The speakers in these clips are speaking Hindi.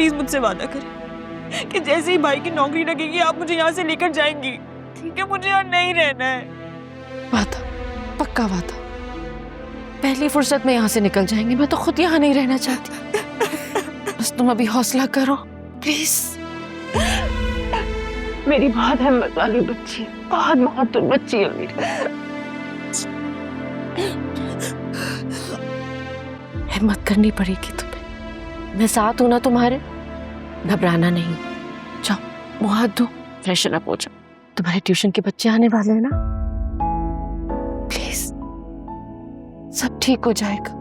प्लीज मुझसे वादा करें कि जैसे ही भाई की नौकरी लगेगी आप मुझे यहाँ से लेकर जाएंगी, ठीक है? मुझे यहाँ नहीं रहना है। वादा, पक्का वादा। पहली फुर्सत में यहाँ से निकल जाएंगे। मैं तो खुद यहाँ नहीं रहना चाहती। बस तुम अभी हौसला करो प्लीज। मेरी बहुत हिम्मत वाली बच्ची, बहुत बहादुर बच्ची है मेरी। हिम्मत करनी पड़ेगी तुम्हें। मैं साथ हूं ना तुम्हारे, घबराना नहीं। जाओ मुंह हाथ धो, फ्रेशन अप हो जाओ। तुम्हारे ट्यूशन के बच्चे आने वाले हैं ना, प्लीज सब ठीक हो जाएगा।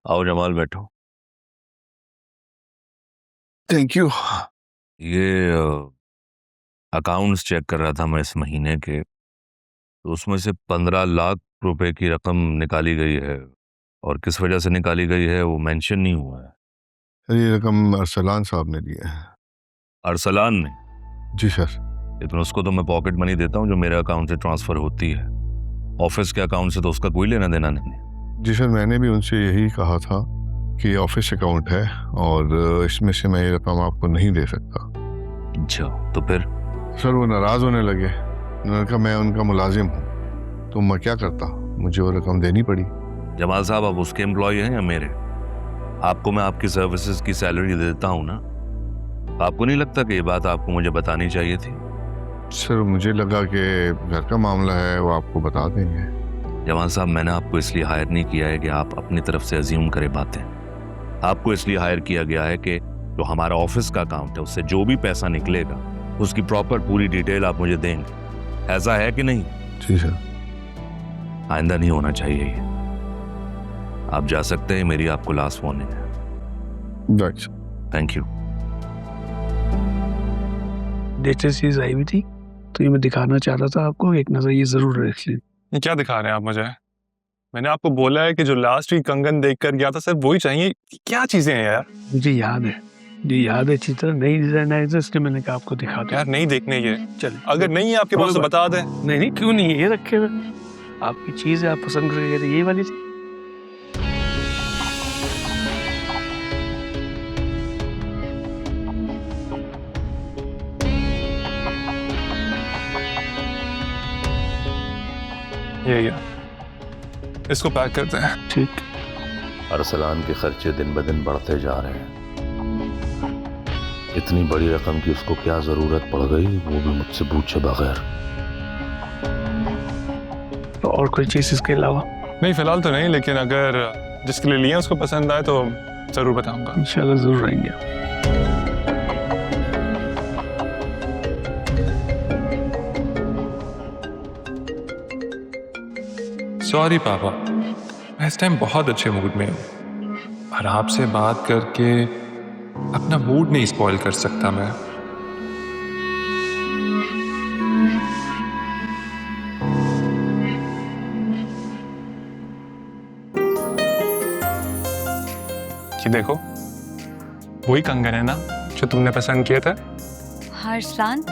आओ जमाल, बैठो। Thank you. ये अकाउंट्स चेक कर रहा था मैं इस महीने के, तो उसमें से 15 लाख रुपए की रकम निकाली गई है, और किस वजह से निकाली गई है वो मेंशन नहीं हुआ है। ये रकम अरसलान साहब ने दी है। अरसलान ने? जी सर। लेकिन उसको तो मैं पॉकेट मनी देता हूँ जो मेरे अकाउंट से ट्रांसफर होती है। ऑफिस के अकाउंट से तो उसका कोई लेना देना नहीं। जी सर, मैंने भी उनसे यही कहा था कि ऑफिस अकाउंट है और इसमें से मैं ये रकम आपको नहीं दे सकता। अच्छा, तो फिर? सर वो नाराज होने लगे। उन्होंने कहा मैं उनका मुलाजिम हूँ, तो मैं क्या करता, मुझे वो रकम देनी पड़ी। जमाल साहब, आप उसके एम्प्लॉय हैं या मेरे? आपको मैं आपकी सर्विसेज की सैलरी दे देता हूँ ना। आपको नहीं लगता कि ये बात आपको मुझे बतानी चाहिए थी? सर मुझे लगा कि घर का मामला है, वो आपको बता देंगे। जमाल साहब, मैंने आपको इसलिए हायर नहीं किया है कि आप अपनी तरफ से अज्यूम करें बातें। आपको इसलिए हायर किया गया है कि जो हमारा ऑफिस का अकाउंट है उससे जो भी पैसा निकलेगा उसकी प्रॉपर पूरी डिटेल आप मुझे देंगे। ऐसा है कि नहीं? जी सर। आइंदा नहीं होना चाहिए ये। आप जा सकते हैं, मेरी आपको लास्ट वार्निंग है। Thank you. लेटेस्ट चीज आई हुई थी तो ये मैं दिखाना चाह रहा था आपको, एक नजर ये जरूर रख लें। ये क्या दिखा रहे हैं आप मुझे? मैंने आपको बोला है कि जो लास्ट वीक कंगन देख कर गया था सिर्फ वही चाहिए। क्या चीजें हैं यार? मुझे याद है अच्छी तरह। नई डिजाइन आई थी इसलिए मैंने कहा आपको दिखा दो। यार नहीं देखने ये। चल, अगर नहीं है आपके पास तो बता दें। नहीं क्यों नहीं है, ये रखे हुए आपकी चीज है, आप पसंद करेंगे। ये वाली चीज ये इसको पैक करते हैं। ठीक। अरसलान के खर्चे दिन ब दिन बढ़ते जा रहे हैं। इतनी बड़ी रकम की उसको क्या जरूरत पड़ गई, वो भी मुझसे पूछे बगैर। तो और कोई चीज इसके अलावा? नहीं फिलहाल तो नहीं, लेकिन अगर जिसके लिए लिया उसको पसंद आए तो जरूर बताऊंगा। इंशाल्लाह जरूर आएंगे। सॉरी पापा, मैं इस टाइम बहुत अच्छे मूड में हूँ और आपसे बात करके अपना मूड नहीं स्पॉइल कर सकता मैं। ये देखो, वही कंगन है ना जो तुमने पसंद किया था? अरसलान,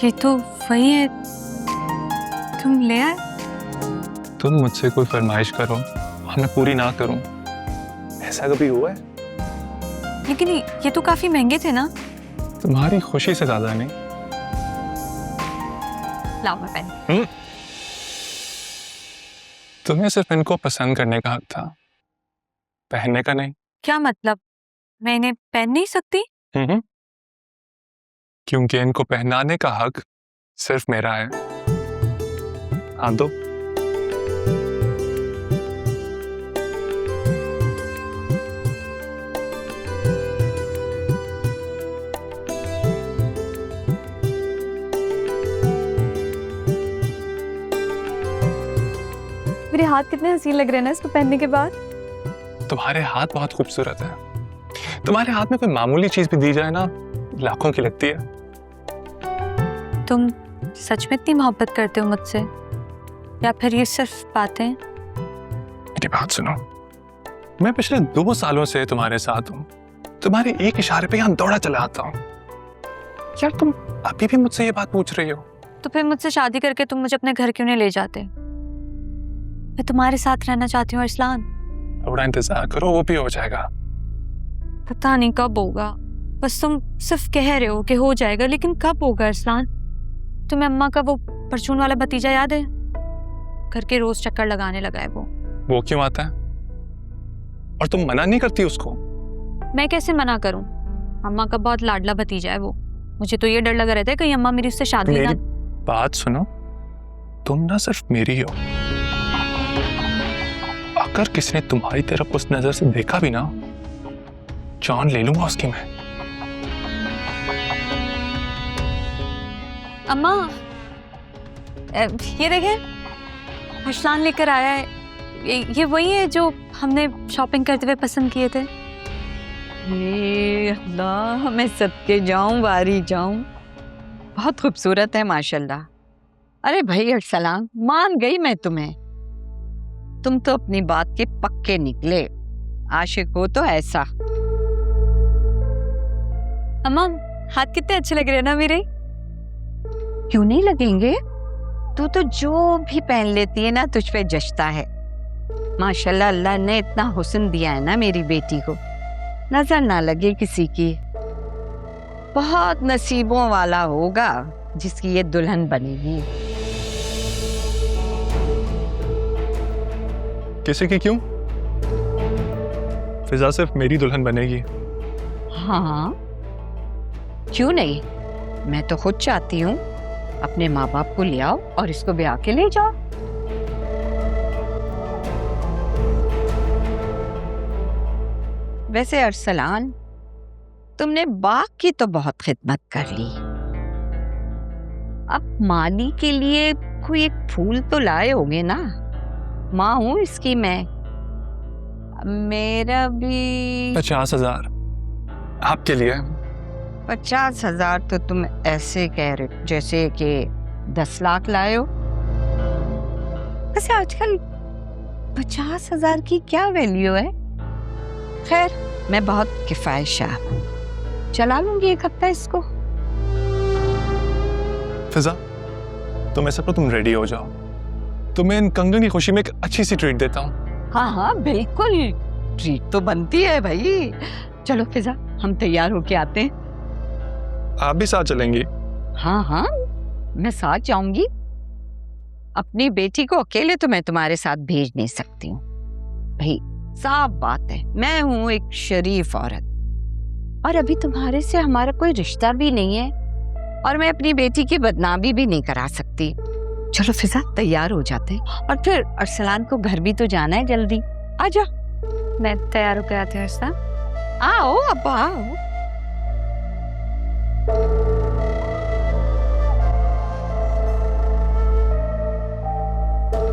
ये तो वही है, तुम ले आए। तुम मुझसे कोई फरमाइश करो और मैं पूरी ना करूं, ऐसा कभी हुआ है? लेकिन ये तो काफी महंगे थे ना। तुम्हारी खुशी से ज्यादा नहीं। लाओ मैं पहन। तुम्हें सिर्फ इनको पसंद करने का हक था, पहनने का नहीं। क्या मतलब, मैं इन्हें पहन नहीं सकती? क्योंकि इनको पहनाने का हक सिर्फ मेरा है। हाँ दो। मेरे हाथ कितने हसीन लग रहे हैं ना इसको पहनने के बाद। तुम्हारे हाथ बहुत खूबसूरत है। तुम्हारे हाथ में कोई मामूली चीज भी दी जाए ना, लाखों की लगती है। तुम सच में इतनी मोहब्बत करते हो मुझसे या फिर ये सिर्फ बातें? मेरी बात सुनो, मैं पिछले 2 सालों से तुम्हारे साथ हूँ, तुम्हारे एक इशारे पे यहाँ दौड़ा चला आता हूँ। यार तुम अभी भी मुझसे ये बात पूछ रही हो? तो फिर मुझसे शादी करके तुम मुझे अपने घर क्यों नहीं ले जाते? मैं तुम्हारे साथ रहना चाहती हूँ अरसलान। थोड़ा इंतजार करो, वो भी हो जाएगा। पता नहीं कब होगा, बस तुम सिर्फ कह रहे हो कि हो जाएगा, लेकिन कब होगा अरसलान? तुम्हें अम्मा का वो परचून वाला भतीजा याद है? घर के रोज चक्कर लगाने लगा है वो क्यों आता है? और तुम मना नहीं करती उसको? मैं कैसे मना करूं? अम्मा का बहुत लाडला भतीजा है वो। मुझे तो ये डर लगा रहता है कहीं अम्मा मेरी उससे शादी मेरी ना। बात सुनो, तुम ना सिर्फ मेरी हो। अगर किसी ने तुम्हारी तरफ उस नजर से देखा भी ना, जान ले लूंगा उसकी मैं। अम्मा ये देखें, अरसलान लेकर आया है। ये वही है जो हमने शॉपिंग करते हुए पसंद किए थे। ये अल्लाह, मैं सदके जाऊं वारी जाऊं, बहुत खूबसूरत है माशाल्लाह। अरे भाई अरसलान, मान गई मैं तुम्हें। तुम तो अपनी बात के पक्के निकले, आशिक हो तो ऐसा। अम्मा हाथ कितने अच्छे लग रहे हैं ना मेरे। क्यों नहीं लगेंगे? तू तो जो भी पहन लेती है ना तुझ पे जचता है। माशाल्लाह, अल्लाह ने इतना हुस्न दिया है ना मेरी बेटी को, नजर ना लगे किसी की। बहुत नसीबों वाला होगा जिसकी ये दुल्हन बनेगी। किसी की क्यों? फिजा सिर्फ मेरी दुल्हन बनेगी। हाँ, क्यों नहीं? मैं तो खुद चाहती हूँ अपने माँ बाप को ले आओ और इसको ब्याह के ले जाओ। वैसे अरसलान, तुमने बाग की तो बहुत खिदमत कर ली, अब माली के लिए कोई एक फूल तो लाए होंगे ना? माँ हूं इसकी मैं। मेरा भी 50,000 आपके लिए। 50,000 तो तुम ऐसे कह रहे हो जैसे कि 10 लाख लाए हो। वैसे आजकल 50,000 की क्या वैल्यू है? खैर, मैं बहुत किफायत हूँ, चला लूंगी एक हफ्ता इसको। फिजा, तो मैं सब तुम रेडी हो जाओ, तुम्हें इन कंगन की खुशी में एक अच्छी सी ट्रीट देता हूँ। हाँ हाँ बिल्कुल, ट्रीट तो बनती है भाई। चलो फिजा, हम तैयार होके आते हैं। आप भी साथ चलेंगी? हाँ हाँ, मैं साथ जाऊंगी। अपनी बेटी को अकेले तो मैं तुम्हारे साथ भेज नहीं सकती हूँ भाई, साफ बात है। मैं हूँ एक शरीफ औरत और अभी तुम्हारे से हमारा कोई रिश्ता भी नहीं है, और मैं अपनी बेटी की बदनामी भी नहीं करा सकती। चलो फिजा, तैयार हो जाते हैं, और फिर अरसलान को घर भी तो जाना है। जल्दी आ जा। मैं तैयार होकर आती हूँ अरसलान। आओ अब आओ।